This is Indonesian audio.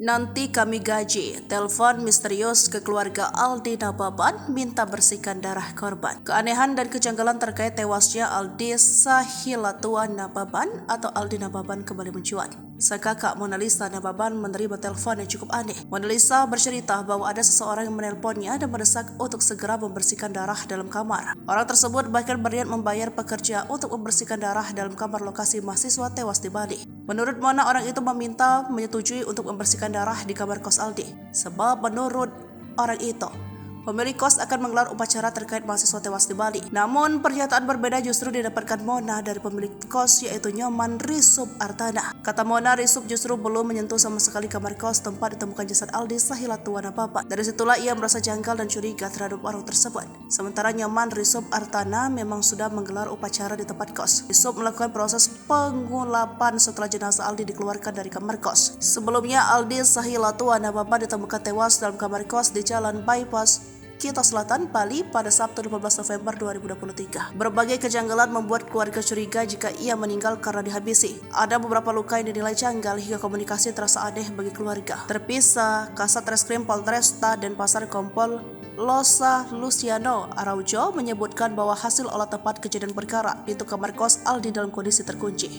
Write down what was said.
Nanti kami gaji. Telepon misterius ke keluarga Aldi Nababan minta bersihkan darah korban. Keanehan dan kejanggalan terkait tewasnya Aldi Sahilatua Nababan atau Aldi Nababan kembali mencuat. Sang kakak Mona Lisa Nababan menerima telepon yang cukup aneh. Mona Lisa bercerita bahwa ada seseorang yang menelponnya dan mendesak untuk segera membersihkan darah dalam kamar. Orang tersebut bahkan berniat membayar pekerja untuk membersihkan darah dalam kamar lokasi mahasiswa tewas di Bali. Menurut Mona, orang itu menyetujui untuk membersihkan darah di kamar kos Aldi. Sebab menurut orang itu, pemilik kos akan menggelar upacara terkait mahasiswa tewas di Bali. Namun pernyataan berbeda justru didapatkan Mona dari pemilik kos, yaitu Nyoman Risub Artana. Kata Mona, Risub justru belum menyentuh sama sekali kamar kos tempat ditemukan jasad Aldi Sahilatua Nababan. Dari situlah ia merasa janggal dan curiga terhadap orang tersebut. Sementara Nyoman Risub Artana memang sudah menggelar upacara di tempat kos. Risub melakukan proses pengulapan setelah jenazah Aldi dikeluarkan dari kamar kos. Sebelumnya Aldi Sahilatua Nababan ditemukan tewas dalam kamar kos di Jalan Bypass Kita Selatan, Bali pada Sabtu 15 November 2023. Berbagai kejanggalan membuat keluarga curiga jika ia meninggal karena dihabisi. Ada beberapa luka yang dinilai janggal hingga komunikasi terasa aneh bagi keluarga. Terpisah, Kasat Reskrim Polresta Denpasar Kompol Losa Luciano Araujo menyebutkan bahwa hasil olah tempat kejadian perkara pintu kamar kos Aldi dalam kondisi terkunci.